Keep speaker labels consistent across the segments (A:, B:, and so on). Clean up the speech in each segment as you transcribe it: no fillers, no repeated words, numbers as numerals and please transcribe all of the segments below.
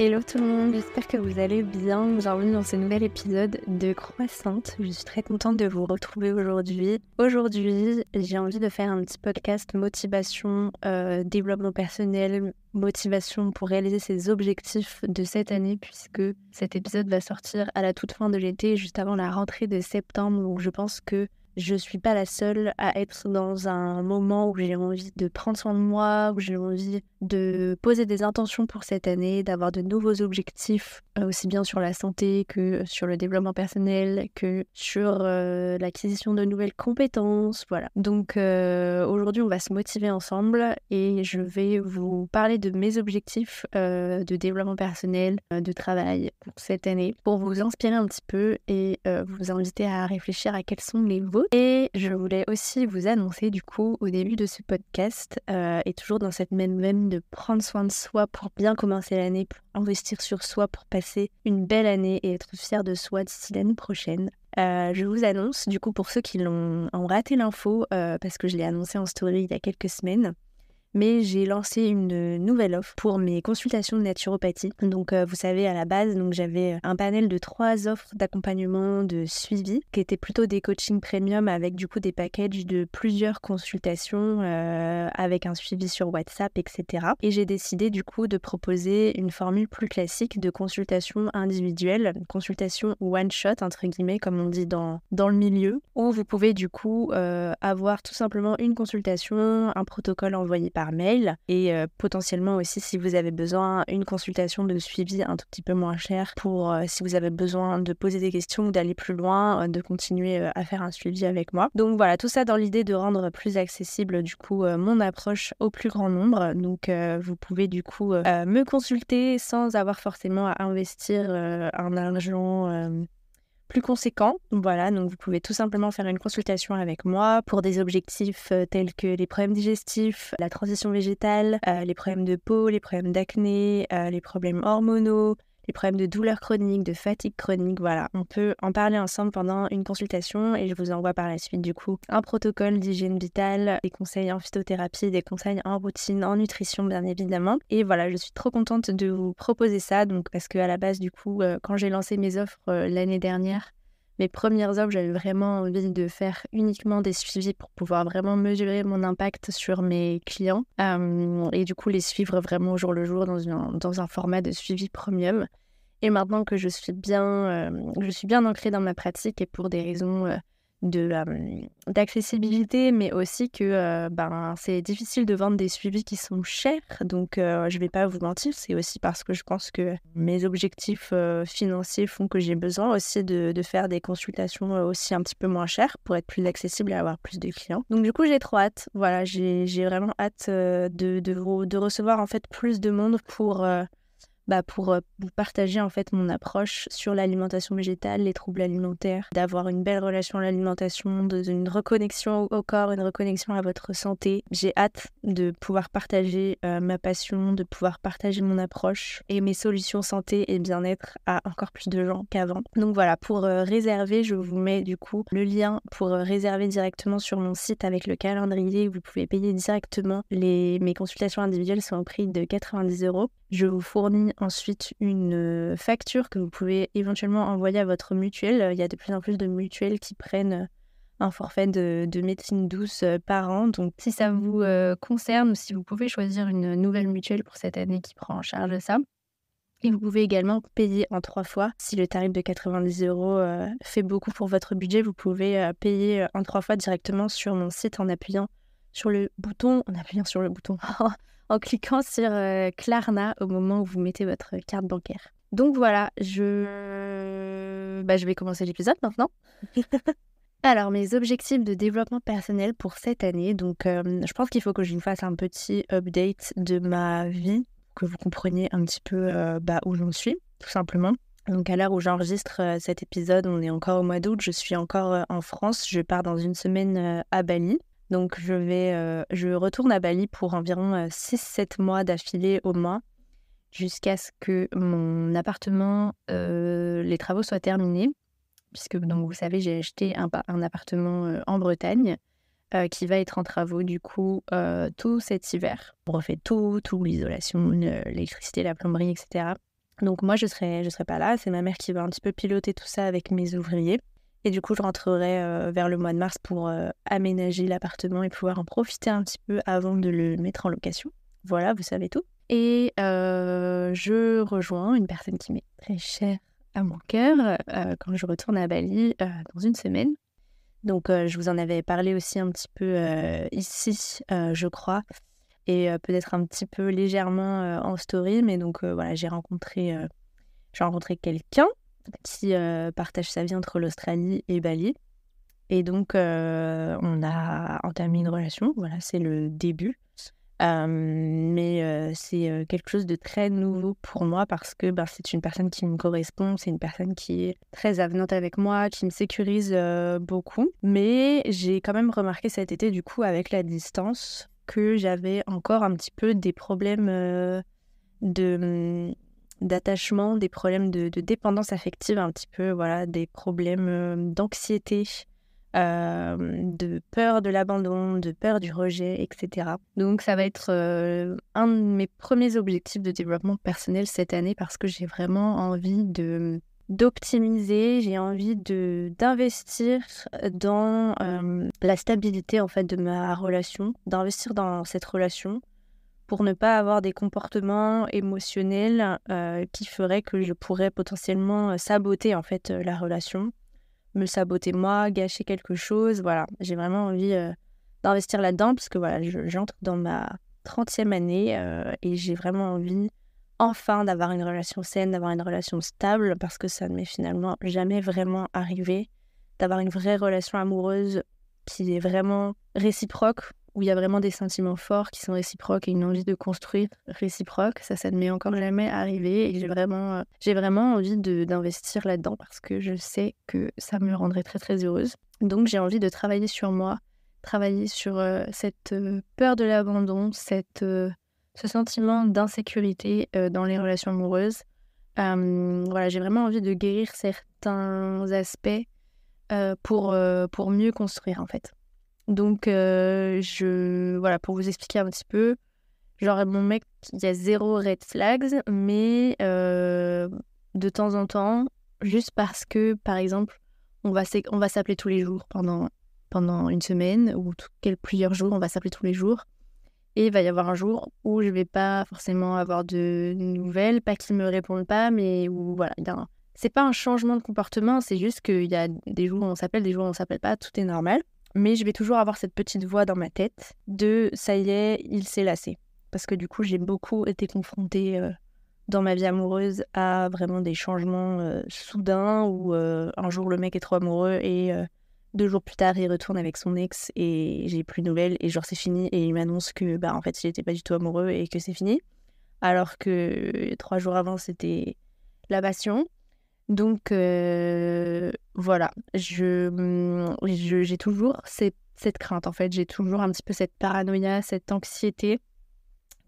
A: Hello tout le monde, j'espère que vous allez bien. Bienvenue dans ce nouvel épisode de Croissante. Je suis très contente de vous retrouver aujourd'hui. Aujourd'hui, j'ai envie de faire un petit podcast motivation, développement personnel, motivation pour réaliser ses objectifs de cette année puisque cet épisode va sortir à la toute fin de l'été, juste avant la rentrée de septembre. Donc je pense que je suis pas la seule à être dans un moment où j'ai envie de prendre soin de moi, où j'ai envie de poser des intentions pour cette année, d'avoir de nouveaux objectifs, aussi bien sur la santé que sur le développement personnel, que sur l'acquisition de nouvelles compétences, voilà. Donc aujourd'hui, on va se motiver ensemble et je vais vous parler de mes objectifs de développement personnel, de travail pour cette année, pour vous inspirer un petit peu et vous inviter à réfléchir à quels sont les vôtres. Et je voulais aussi vous annoncer du coup au début de ce podcast, et toujours dans cette même veine de prendre soin de soi pour bien commencer l'année, pour investir sur soi, pour passer une belle année et être fier de soi d'ici l'année prochaine. Je vous annonce, du coup pour ceux qui ont raté l'info, parce que je l'ai annoncé en story il y a quelques semaines, mais j'ai lancé une nouvelle offre pour mes consultations de naturopathie. Donc vous savez, à la base, donc, j'avais un panel de 3 offres d'accompagnement de suivi qui étaient plutôt des coachings premium avec du coup des packages de plusieurs consultations avec un suivi sur WhatsApp, etc. Et j'ai décidé du coup de proposer une formule plus classique de consultation individuelle, une consultation one-shot entre guillemets comme on dit dans le milieu, où vous pouvez du coup avoir tout simplement une consultation, un protocole envoyé par mail et potentiellement aussi si vous avez besoin une consultation de suivi un tout petit peu moins cher pour si vous avez besoin de poser des questions ou d'aller plus loin, de continuer à faire un suivi avec moi. Donc voilà, tout ça dans l'idée de rendre plus accessible du coup mon approche au plus grand nombre. Donc vous pouvez du coup me consulter sans avoir forcément à investir un argent plus conséquent. Voilà, donc vous pouvez tout simplement faire une consultation avec moi pour des objectifs tels que les problèmes digestifs, la transition végétale, les problèmes de peau, les problèmes d'acné, les problèmes hormonaux, les problèmes de douleurs chroniques, de fatigue chronique. Voilà, on peut en parler ensemble pendant une consultation et je vous envoie par la suite du coup un protocole d'hygiène vitale, des conseils en phytothérapie, des conseils en routine, en nutrition bien évidemment. Et voilà, je suis trop contente de vous proposer ça, donc parce qu'à la base du coup, quand j'ai lancé mes offres l'année dernière, mes premières offres, j'avais vraiment envie de faire uniquement des suivis pour pouvoir vraiment mesurer mon impact sur mes clients et du coup les suivre vraiment au jour le jour dans un format de suivi premium. Et maintenant que je suis bien ancrée dans ma pratique et pour des raisons d'accessibilité, mais aussi que c'est difficile de vendre des suivis qui sont chers. Donc, je vais pas vous mentir, c'est aussi parce que je pense que mes objectifs financiers font que j'ai besoin aussi de faire des consultations aussi un petit peu moins chères pour être plus accessible et avoir plus de clients. Donc, du coup, j'ai trop hâte. Voilà, j'ai vraiment hâte de recevoir en fait plus de monde pour vous partager en fait mon approche sur l'alimentation végétale, les troubles alimentaires, d'avoir une belle relation à l'alimentation, une reconnexion au corps, une reconnexion à votre santé. J'ai hâte de pouvoir partager ma passion, de pouvoir partager mon approche et mes solutions santé et bien-être à encore plus de gens qu'avant. Donc voilà, pour réserver, je vous mets du coup le lien pour réserver directement sur mon site avec le calendrier. Vous pouvez payer directement. Mes consultations individuelles sont au prix de 90 €. Je vous fournis ensuite une facture que vous pouvez éventuellement envoyer à votre mutuelle. Il y a de plus en plus de mutuelles qui prennent un forfait de médecine douce par an. Donc si ça vous concerne ou si vous pouvez choisir une nouvelle mutuelle pour cette année qui prend en charge ça. Et vous pouvez également payer en 3 fois. Si le tarif de 90 € fait beaucoup pour votre budget, vous pouvez payer en 3 fois directement sur mon site en appuyant sur le bouton, en cliquant sur Klarna au moment où vous mettez votre carte bancaire. Donc voilà, je vais commencer l'épisode maintenant. Alors, mes objectifs de développement personnel pour cette année. Donc, je pense qu'il faut que je vous fasse un petit update de ma vie, que vous compreniez un petit peu où j'en suis, tout simplement. Donc, à l'heure où j'enregistre cet épisode, on est encore au mois d'août, je suis encore en France. Je pars dans une semaine à Bali. Donc, je retourne à Bali pour environ 6-7 mois d'affilée au moins, jusqu'à ce que mon appartement, les travaux soient terminés. Puisque, donc, vous savez, j'ai acheté un appartement en Bretagne qui va être en travaux, du coup, tout cet hiver. On refait tout, l'isolation, l'électricité, la plomberie, etc. Donc moi, je serai pas là. C'est ma mère qui va un petit peu piloter tout ça avec mes ouvriers. Et du coup, je rentrerai vers le mois de mars pour aménager l'appartement et pouvoir en profiter un petit peu avant de le mettre en location. Voilà, vous savez tout. Et je rejoins une personne qui m'est très chère à mon cœur quand je retourne à Bali dans une semaine. Donc, je vous en avais parlé aussi un petit peu ici, je crois, et peut-être un petit peu légèrement en story. Mais donc, voilà, j'ai rencontré quelqu'un qui partage sa vie entre l'Australie et Bali. Et donc, on a entamé une relation. Voilà, c'est le début. Mais c'est quelque chose de très nouveau pour moi parce que c'est une personne qui me correspond, c'est une personne qui est très avenante avec moi, qui me sécurise beaucoup. Mais j'ai quand même remarqué cet été, du coup, avec la distance, que j'avais encore un petit peu des problèmes d'attachement, des problèmes de dépendance affective un petit peu, voilà, des problèmes d'anxiété, de peur de l'abandon, de peur du rejet, etc. Donc ça va être un de mes premiers objectifs de développement personnel cette année parce que j'ai vraiment envie d'optimiser, j'ai envie d'investir dans la stabilité en fait de ma relation, d'investir dans cette relation pour ne pas avoir des comportements émotionnels qui feraient que je pourrais potentiellement saboter en fait la relation, me saboter moi, gâcher quelque chose. Voilà, j'ai vraiment envie d'investir là-dedans parce que voilà, j'entre dans ma 30e année et j'ai vraiment envie enfin d'avoir une relation saine, d'avoir une relation stable parce que ça ne m'est finalement jamais vraiment arrivé d'avoir une vraie relation amoureuse qui est vraiment réciproque, où il y a vraiment des sentiments forts qui sont réciproques et une envie de construire réciproque. Ça ne m'est encore jamais arrivé et j'ai vraiment envie d'investir là-dedans parce que je sais que ça me rendrait très très heureuse. Donc j'ai envie de travailler sur moi, travailler sur cette peur de l'abandon, ce sentiment d'insécurité dans les relations amoureuses. Voilà, j'ai vraiment envie de guérir certains aspects pour mieux construire en fait. Donc, voilà, pour vous expliquer un petit peu, genre mon mec, il y a 0 red flags, mais de temps en temps, juste parce que, par exemple, on va s'appeler tous les jours pendant une semaine ou plusieurs jours, on va s'appeler tous les jours. Et il va y avoir un jour où je vais pas forcément avoir de nouvelles, pas qu'il me réponde pas, mais où voilà, c'est pas un changement de comportement, c'est juste qu'il y a des jours où on s'appelle, des jours où on s'appelle pas, tout est normal. Mais je vais toujours avoir cette petite voix dans ma tête de ça y est, il s'est lassé. Parce que du coup, j'ai beaucoup été confrontée dans ma vie amoureuse à vraiment des changements soudains où un jour le mec est trop amoureux et 2 jours plus tard, il retourne avec son ex et j'ai plus de nouvelles et genre c'est fini et il m'annonce que en fait, il était pas du tout amoureux et que c'est fini. Alors que 3 jours avant, c'était la passion. Donc voilà, j'ai toujours cette crainte en fait, j'ai toujours un petit peu cette paranoïa, cette anxiété,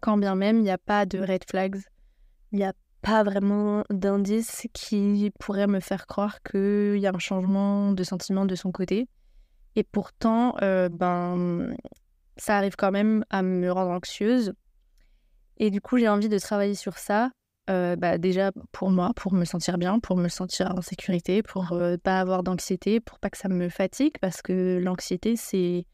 A: quand bien même il n'y a pas de red flags, il n'y a pas vraiment d'indices qui pourraient me faire croire qu'il y a un changement de sentiment de son côté. Et pourtant, ça arrive quand même à me rendre anxieuse. Et du coup, j'ai envie de travailler sur ça. Déjà pour moi, pour me sentir bien, pour me sentir en sécurité, pour pas avoir d'anxiété, pour pas que ça me fatigue, parce que l'anxiété, c'est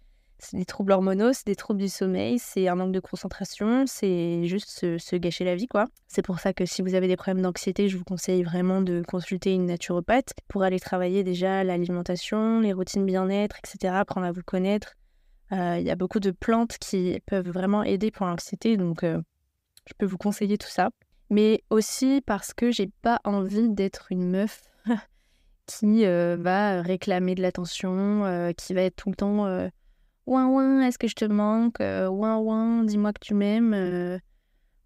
A: des troubles hormonaux, c'est des troubles du sommeil, c'est un manque de concentration, c'est juste se gâcher la vie, quoi. C'est pour ça que si vous avez des problèmes d'anxiété, je vous conseille vraiment de consulter une naturopathe pour aller travailler déjà l'alimentation, les routines bien-être, etc., apprendre à vous connaître. Il y a beaucoup de plantes qui peuvent vraiment aider pour l'anxiété, donc je peux vous conseiller tout ça. Mais aussi parce que j'ai pas envie d'être une meuf qui va réclamer de l'attention, qui va être tout le temps ouin ouin, est-ce que je te manque, ouin ouin, dis-moi que tu m'aimes,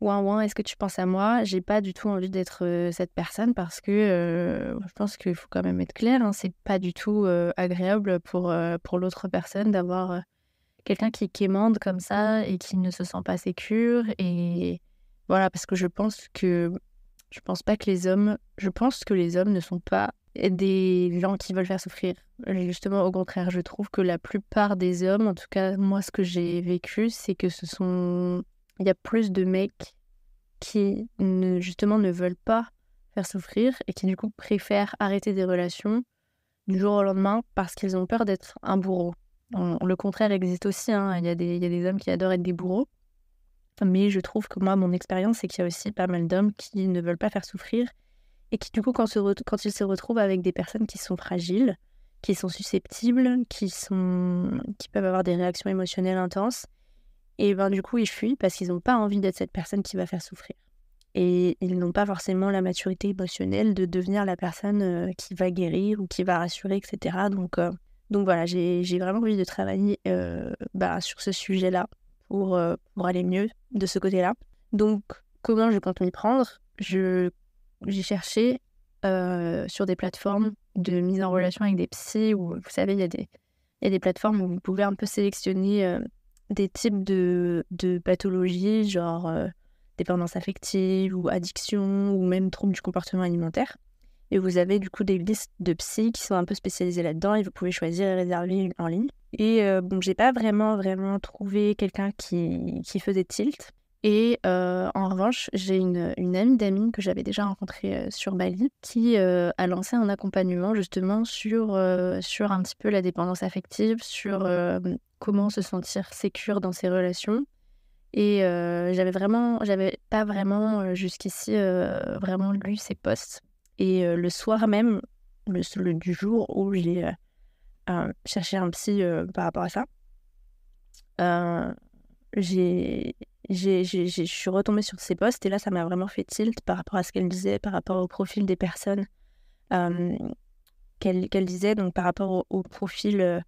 A: ouin ouin, est-ce que tu penses à moi. J'ai pas du tout envie d'être cette personne parce que je pense qu'il faut quand même être clair, hein, c'est pas du tout agréable pour l'autre personne d'avoir quelqu'un qui quémande comme ça et qui ne se sent pas sécure. Et voilà, parce que je pense que les hommes ne sont pas des gens qui veulent faire souffrir. Justement, au contraire, je trouve que la plupart des hommes, en tout cas, moi, ce que j'ai vécu, c'est que il y a plus de mecs qui, justement, ne veulent pas faire souffrir et qui du coup préfèrent arrêter des relations du jour au lendemain parce qu'ils ont peur d'être un bourreau. Le contraire existe aussi, hein. Il y a des hommes qui adorent être des bourreaux. Mais je trouve que moi, mon expérience, c'est qu'il y a aussi pas mal d'hommes qui ne veulent pas faire souffrir et qui, du coup, quand ils se retrouvent avec des personnes qui sont fragiles, qui sont susceptibles, qui peuvent avoir des réactions émotionnelles intenses, et ben du coup, ils fuient parce qu'ils n'ont pas envie d'être cette personne qui va faire souffrir. Et ils n'ont pas forcément la maturité émotionnelle de devenir la personne qui va guérir ou qui va rassurer, etc. Donc voilà, j'ai vraiment envie de travailler sur ce sujet-là pour aller mieux de ce côté-là. Donc, comment je compte m'y prendre ? J'ai cherché sur des plateformes de mise en relation avec des psys où, vous savez, il y a des plateformes où vous pouvez un peu sélectionner des types de pathologies, genre dépendance affective ou addiction ou même troubles du comportement alimentaire. Et vous avez du coup des listes de psys qui sont un peu spécialisés là-dedans et vous pouvez choisir et réserver une en ligne. Et j'ai pas vraiment vraiment trouvé quelqu'un qui faisait tilt. Et en revanche, j'ai une amie d'amis que j'avais déjà rencontrée sur Bali qui a lancé un accompagnement justement sur un petit peu la dépendance affective, sur comment se sentir sécure dans ses relations. Et j'avais pas vraiment jusqu'ici vraiment lu ses posts. Et le soir même, du jour où j'ai cherché un psy par rapport à ça, je suis retombée sur ses posts et là, ça m'a vraiment fait tilt par rapport à ce qu'elle disait, par rapport au profil des personnes qu'elle disait, donc par rapport au profil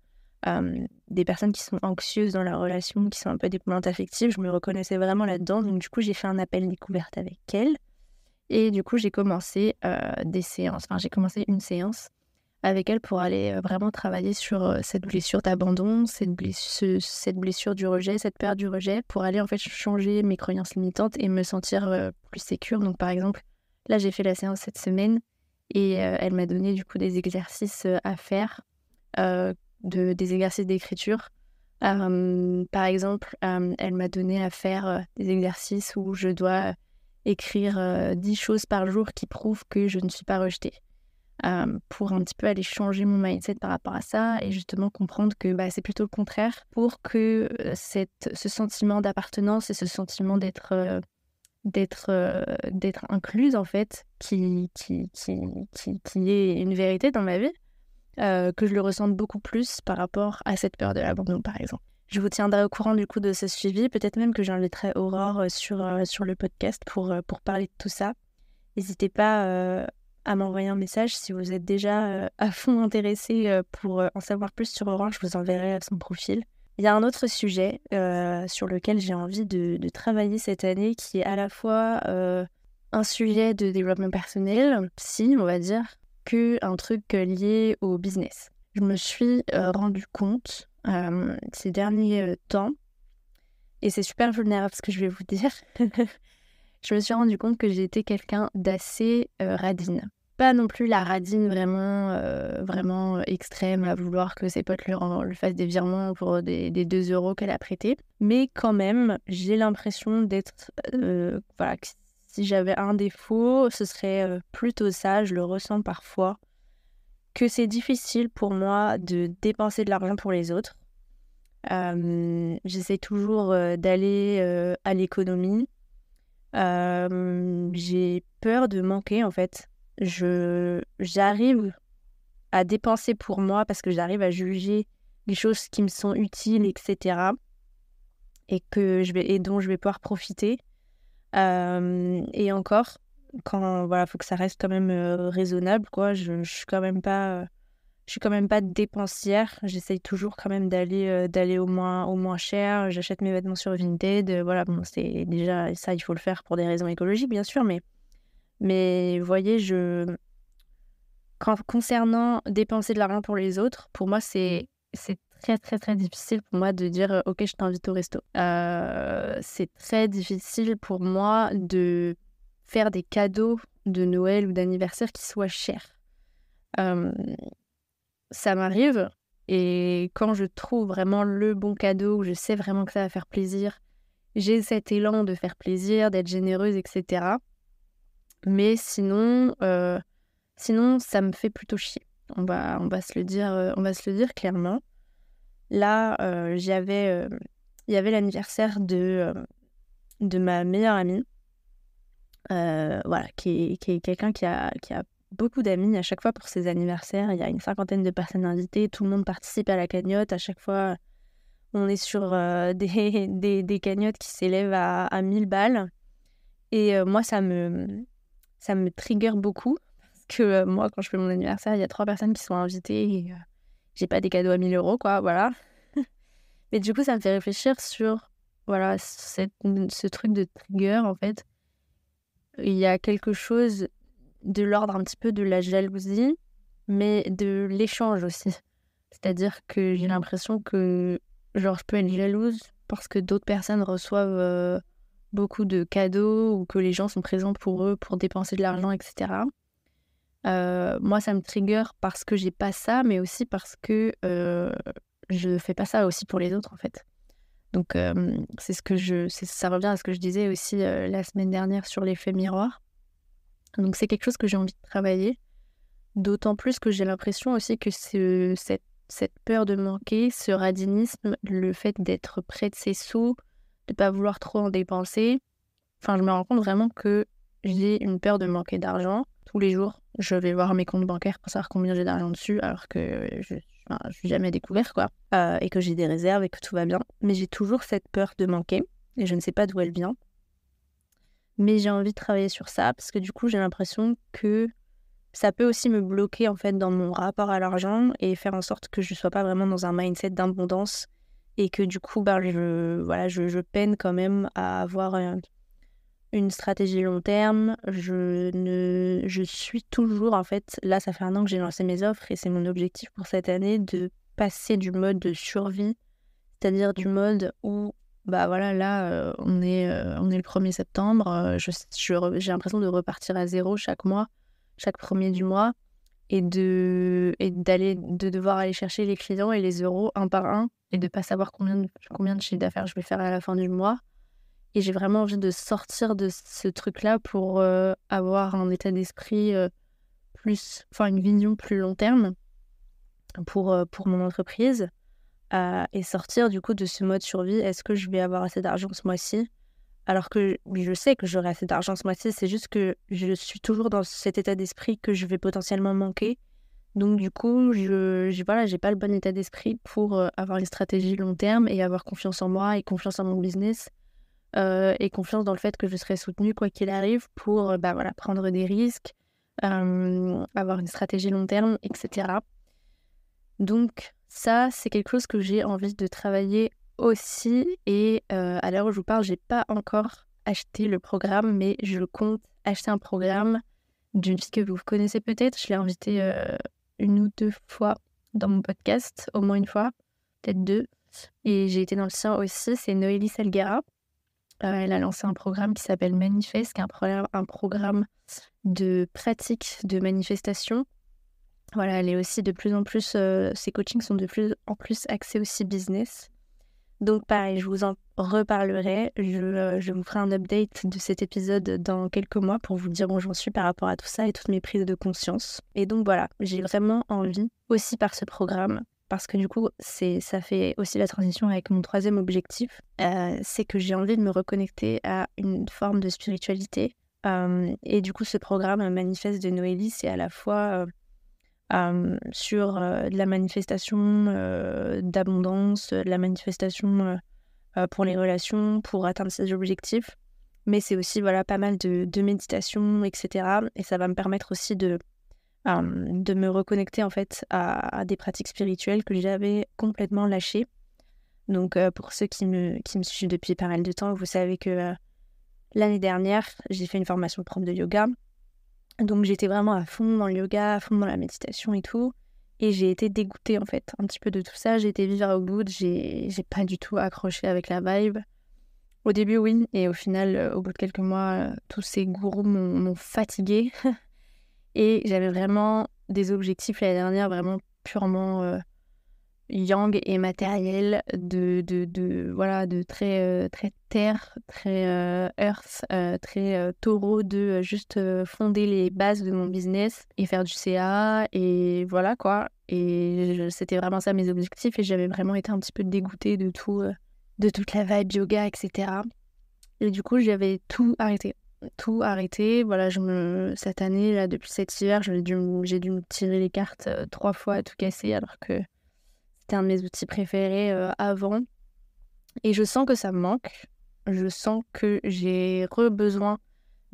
A: des personnes qui sont anxieuses dans la relation, qui sont un peu dépendantes affectives. Je me reconnaissais vraiment là-dedans, donc du coup, j'ai fait un appel découverte avec elle. Et du coup, j'ai commencé des séances. Enfin, j'ai commencé une séance avec elle pour aller vraiment travailler sur cette blessure d'abandon, cette blessure du rejet, cette peur du rejet, pour aller en fait changer mes croyances limitantes et me sentir plus sécure. Donc par exemple, là, j'ai fait la séance cette semaine et elle m'a donné du coup des exercices à faire, des exercices d'écriture. Par exemple, elle m'a donné à faire des exercices où je dois écrire 10 choses par jour qui prouvent que je ne suis pas rejetée, pour un petit peu aller changer mon mindset par rapport à ça et justement comprendre que c'est plutôt le contraire pour que ce sentiment d'appartenance et ce sentiment d'être incluse en fait, qui est une vérité dans ma vie, que je le ressente beaucoup plus par rapport à cette peur de l'abandon par exemple. Je vous tiendrai au courant du coup de ce suivi, peut-être même que j'inviterai Aurore sur le podcast pour parler de tout ça. N'hésitez pas à m'envoyer un message si vous êtes déjà à fond intéressé pour en savoir plus sur Aurore, je vous enverrai son profil. Il y a un autre sujet sur lequel j'ai envie de travailler cette année qui est à la fois un sujet de développement personnel, psy, on va dire, qu'un truc lié au business. Je me suis rendu compte ces derniers temps, et c'est super vulnérable ce que je vais vous dire, je me suis rendu compte que j'étais quelqu'un d'assez radine. Pas non plus la radine vraiment extrême à vouloir que ses potes lui fassent des virements pour des 2 € qu'elle a prêtés. Mais quand même, j'ai l'impression d'être... que si j'avais un défaut, ce serait plutôt ça, je le ressens parfois, que c'est difficile pour moi de dépenser de l'argent pour les autres. J'essaie toujours d'aller à l'économie. J'ai peur de manquer en fait. J'arrive à dépenser pour moi parce que j'arrive à juger les choses qui me sont utiles, etc. et dont je vais pouvoir profiter. Et encore, quand faut que ça reste quand même raisonnable, quoi. Je suis quand même pas dépensière. J'essaye toujours quand même d'aller au moins cher. J'achète mes vêtements sur Vinted. C'est déjà ça, il faut le faire pour des raisons écologiques, bien sûr, mais vous voyez, concernant dépenser de l'argent pour les autres, pour moi, c'est très, très, très difficile pour moi de dire « Ok, je t'invite au resto ». C'est très difficile pour moi de faire des cadeaux de Noël ou d'anniversaire qui soient chers. Ça m'arrive, et quand je trouve vraiment le bon cadeau, où je sais vraiment que ça va faire plaisir, j'ai cet élan de faire plaisir, d'être généreuse, etc. Mais sinon, ça me fait plutôt chier. On va se le dire clairement. Là, il y avait l'anniversaire de ma meilleure amie, voilà, qui est quelqu'un qui a beaucoup d'amis. À chaque fois pour ses anniversaires, il y a une 50aine de personnes invitées, tout le monde participe à la cagnotte. À chaque fois, on est sur des cagnottes qui s'élèvent à 1000 balles. Et moi, ça me trigger beaucoup. Parce que moi, quand je fais mon anniversaire, il y a 3 personnes qui sont invitées et j'ai pas des cadeaux à 1000 €, quoi, voilà. Mais du coup, ça me fait réfléchir sur, voilà, ce truc de trigger, en fait. Il y a quelque chose de l'ordre un petit peu de la jalousie, mais de l'échange aussi. C'est-à-dire que j'ai l'impression que, genre, je peux être jalouse parce que d'autres personnes reçoivent beaucoup de cadeaux ou que les gens sont présents pour eux pour dépenser de l'argent, etc. Moi, ça me trigger parce que j'ai pas ça, mais aussi parce que je fais pas ça aussi pour les autres, en fait. Donc, ça revient à ce que je disais aussi la semaine dernière sur l'effet miroir. Donc, c'est quelque chose que j'ai envie de travailler. D'autant plus que j'ai l'impression aussi que cette peur de manquer, ce radinisme, le fait d'être près de ses sous, de pas vouloir trop en dépenser. Enfin, je me rends compte vraiment que j'ai une peur de manquer d'argent. Tous les jours, je vais voir mes comptes bancaires pour savoir combien j'ai d'argent dessus, alors que je suis jamais découvert, quoi. Et que j'ai des réserves et que tout va bien. Mais j'ai toujours cette peur de manquer, et je ne sais pas d'où elle vient. Mais j'ai envie de travailler sur ça, parce que du coup, j'ai l'impression que ça peut aussi me bloquer, en fait, dans mon rapport à l'argent et faire en sorte que je ne sois pas vraiment dans un mindset d'abondance et que du coup, je peine quand même à avoir une stratégie long terme. Je suis toujours, en fait, là, ça fait 1 an que j'ai lancé mes offres et c'est mon objectif pour cette année de passer du mode de survie, c'est-à-dire du mode où, là, on est le 1er septembre, j'ai l'impression de repartir à zéro chaque mois, chaque premier du mois, et de devoir aller chercher les clients et les euros un par un et de pas savoir combien de chiffre d'affaires je vais faire à la fin du mois. Et j'ai vraiment envie de sortir de ce truc-là pour avoir un état d'esprit une vision plus long terme pour mon entreprise et sortir du coup de ce mode survie. Est-ce que je vais avoir assez d'argent ce mois-ci ? Alors que je sais que j'aurai assez d'argent ce mois-ci, c'est juste que je suis toujours dans cet état d'esprit que je vais potentiellement manquer. Donc du coup, j'ai pas le bon état d'esprit pour avoir une stratégie long terme et avoir confiance en moi et confiance en mon business. Et confiance dans le fait que je serai soutenue quoi qu'il arrive pour prendre des risques, avoir une stratégie long terme, etc. Donc ça, c'est quelque chose que j'ai envie de travailler aussi. Et à l'heure où je vous parle, j'ai pas encore acheté le programme, mais je compte acheter un programme d'une fille que vous connaissez peut-être. Je l'ai invitée 1 ou 2 fois dans mon podcast, au moins 1 fois, peut-être 2. Et j'ai été dans le sien aussi, c'est Noélie Salguera. Elle a lancé un programme qui s'appelle Manifeste, qui est un programme de pratique de manifestation. Voilà, elle est aussi de plus en plus, ses coachings sont de plus en plus axés aussi business. Donc pareil, je vous en reparlerai. Je vous ferai un update de cet épisode dans quelques mois pour vous dire où j'en suis par rapport à tout ça et toutes mes prises de conscience. Et donc voilà, j'ai vraiment envie, aussi par ce programme, parce que du coup, ça fait aussi la transition avec mon 3e objectif, c'est que j'ai envie de me reconnecter à une forme de spiritualité. Et du coup, ce programme Manifeste de Noélie, c'est à la fois sur de la manifestation d'abondance, de la manifestation pour les relations, pour atteindre ses objectifs. Mais c'est aussi pas mal de méditation, etc. Et ça va me permettre aussi de me reconnecter en fait à des pratiques spirituelles que j'avais complètement lâchées. Donc pour ceux qui me suivent depuis pas mal de temps, vous savez que l'année dernière, j'ai fait une formation de prof de yoga. Donc j'étais vraiment à fond dans le yoga, à fond dans la méditation et tout. Et j'ai été dégoûtée en fait un petit peu de tout ça. J'ai été vivre au bout, j'ai pas du tout accroché avec la vibe. Au début oui, et au final, au bout de quelques mois, tous ces gourous m'ont fatiguée. Et j'avais vraiment des objectifs l'année dernière, vraiment purement yang et matériel, voilà, de très, très terre, très earth, très taureau, de juste fonder les bases de mon business et faire du CA et voilà quoi. Et c'était vraiment ça mes objectifs et j'avais vraiment été un petit peu dégoûtée de tout, de toute la vibe yoga, etc. Et du coup, j'avais tout arrêté. Tout arrêté. Voilà, cette année, là, depuis cet hiver, j'ai dû me tirer les cartes 3 fois à tout casser, alors que c'était un de mes outils préférés avant. Et je sens que ça me manque. Je sens que j'ai besoin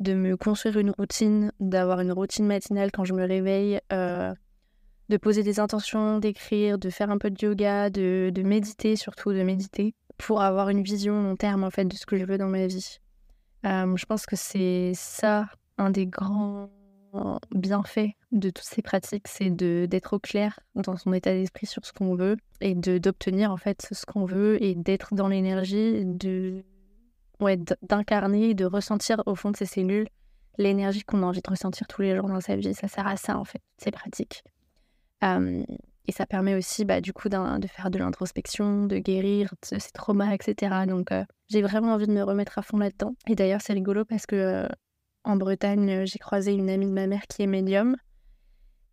A: de me construire une routine, d'avoir une routine matinale quand je me réveille, de poser des intentions, d'écrire, de faire un peu de yoga, de méditer, surtout de méditer, pour avoir une vision long terme en fait de ce que je veux dans ma vie. Je pense que c'est ça, un des grands bienfaits de toutes ces pratiques, c'est d'être au clair dans son état d'esprit sur ce qu'on veut et d'obtenir en fait ce qu'on veut et d'être dans l'énergie, d'incarner, de ressentir au fond de ses cellules l'énergie qu'on a envie de ressentir tous les jours dans sa vie. Ça sert à ça en fait, ces pratiques. Et ça permet aussi du coup de faire de l'introspection, de guérir de ces traumas, etc. Donc j'ai vraiment envie de me remettre à fond là-dedans. Et d'ailleurs c'est rigolo parce que en Bretagne, j'ai croisé une amie de ma mère qui est médium.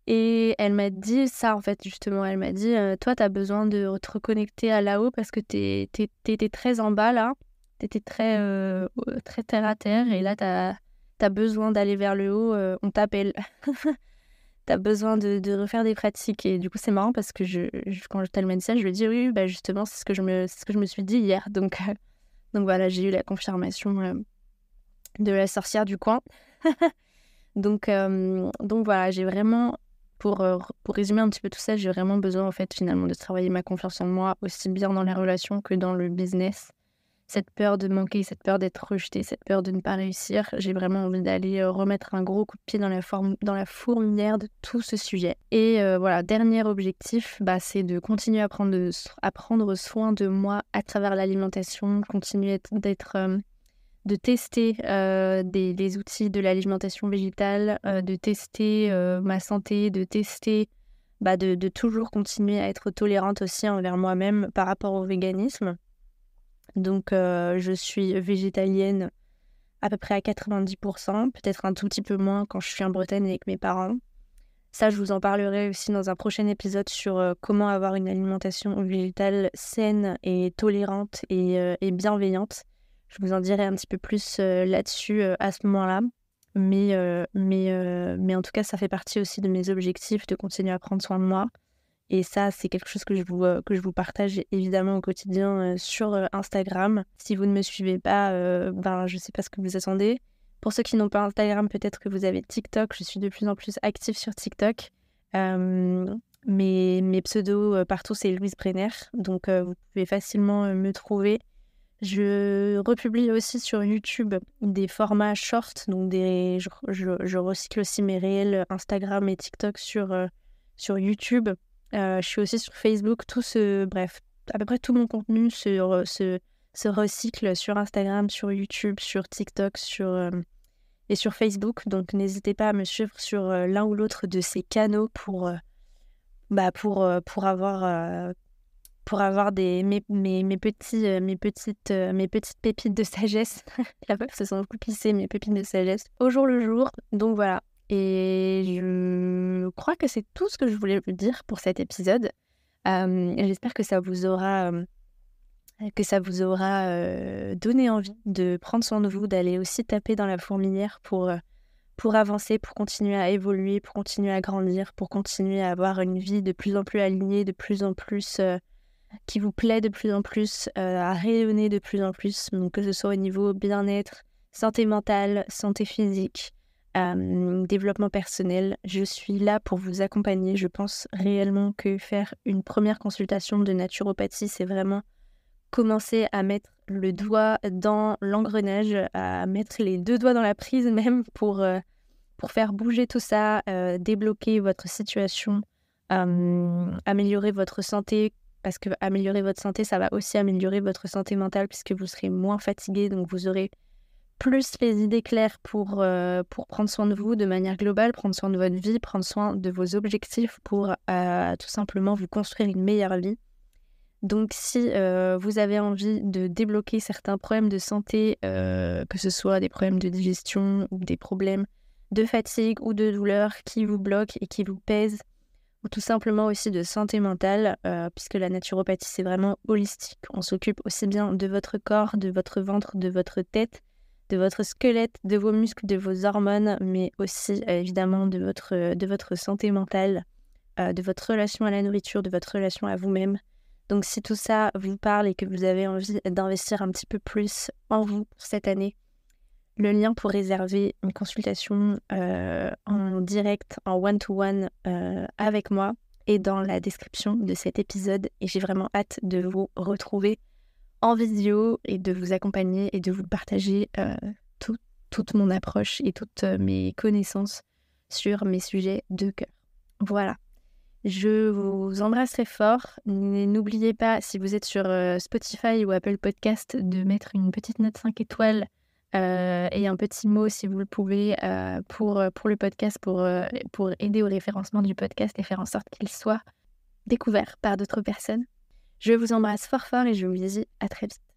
A: Et elle m'a dit ça en fait justement. Elle m'a dit toi t'as besoin de te reconnecter à là-haut parce que t'étais très en bas là. T'étais très, très terre à terre et là t'as besoin d'aller vers le haut, on t'appelle. T'as besoin de refaire des pratiques. Et du coup, c'est marrant parce que quand elle m'a dit ça, je lui ai dit oui, justement, c'est ce que je me suis dit hier. Donc voilà, j'ai eu la confirmation de la sorcière du coin. donc voilà, j'ai vraiment, pour résumer un petit peu tout ça, j'ai vraiment besoin en fait finalement de travailler ma confiance en moi, aussi bien dans les relations que dans le business. Cette peur de manquer, cette peur d'être rejetée, cette peur de ne pas réussir. J'ai vraiment envie d'aller remettre un gros coup de pied dans la fourmilière de tout ce sujet. Et voilà, dernier objectif, c'est de continuer à prendre soin de moi à travers l'alimentation, continuer de tester les outils de l'alimentation végétale, de tester ma santé, de tester, de toujours continuer à être tolérante aussi envers moi-même par rapport au véganisme. Donc, je suis végétalienne à peu près à 90%, peut-être un tout petit peu moins quand je suis en Bretagne avec mes parents. Ça, je vous en parlerai aussi dans un prochain épisode sur comment avoir une alimentation végétale saine et tolérante et bienveillante. Je vous en dirai un petit peu plus là-dessus à ce moment-là. Mais en tout cas, ça fait partie aussi de mes objectifs de continuer à prendre soin de moi. Et ça, c'est quelque chose que je vous partage évidemment au quotidien sur Instagram. Si vous ne me suivez pas, je ne sais pas ce que vous attendez. Pour ceux qui n'ont pas Instagram, peut-être que vous avez TikTok. Je suis de plus en plus active sur TikTok. Mes pseudos partout, c'est Louise Brenner. Donc, vous pouvez facilement me trouver. Je republie aussi sur YouTube des formats short. Donc, je recycle aussi mes réels Instagram et TikTok sur YouTube. Je suis aussi sur Facebook. Bref, à peu près tout mon contenu se recycle sur Instagram, sur YouTube, sur TikTok, et sur Facebook. Donc n'hésitez pas à me suivre sur l'un ou l'autre de ces canaux pour avoir mes petites pépites de sagesse. La meuf se sont coupissées mes pépites de sagesse au jour le jour. Donc voilà. Et je crois que c'est tout ce que je voulais vous dire pour cet épisode. J'espère que ça vous aura donné envie de prendre soin de vous, d'aller aussi taper dans la fourmilière pour avancer, pour continuer à évoluer, pour continuer à grandir, pour continuer à avoir une vie de plus en plus alignée, de plus en plus qui vous plaît de plus en plus, à rayonner de plus en plus, donc que ce soit au niveau bien-être, santé mentale, santé physique, développement personnel. Je suis là pour vous accompagner. Je pense réellement que faire une première consultation de naturopathie, c'est vraiment commencer à mettre le doigt dans l'engrenage, à mettre les 2 doigts dans la prise même pour faire bouger tout ça, débloquer votre situation, améliorer votre santé, parce que améliorer votre santé, ça va aussi améliorer votre santé mentale puisque vous serez moins fatigué, donc vous aurez plus les idées claires pour prendre soin de vous de manière globale, prendre soin de votre vie, prendre soin de vos objectifs pour tout simplement vous construire une meilleure vie. Donc si vous avez envie de débloquer certains problèmes de santé, que ce soit des problèmes de digestion ou des problèmes de fatigue ou de douleur qui vous bloquent et qui vous pèsent, ou tout simplement aussi de santé mentale, puisque la naturopathie c'est vraiment holistique. On s'occupe aussi bien de votre corps, de votre ventre, de votre tête, de votre squelette, de vos muscles, de vos hormones, mais aussi évidemment de votre santé mentale, de votre relation à la nourriture, de votre relation à vous-même. Donc si tout ça vous parle et que vous avez envie d'investir un petit peu plus en vous pour cette année, le lien pour réserver une consultation en direct, en one-to-one avec moi est dans la description de cet épisode et j'ai vraiment hâte de vous retrouver en visio et de vous accompagner et de vous partager toute mon approche et toutes mes connaissances sur mes sujets de cœur. Voilà. Je vous embrasse très fort. N'oubliez pas, si vous êtes sur Spotify ou Apple Podcast, de mettre une petite note 5 étoiles et un petit mot, si vous le pouvez, pour le podcast, pour aider au référencement du podcast et faire en sorte qu'il soit découvert par d'autres personnes. Je vous embrasse fort fort et je vous dis à très vite.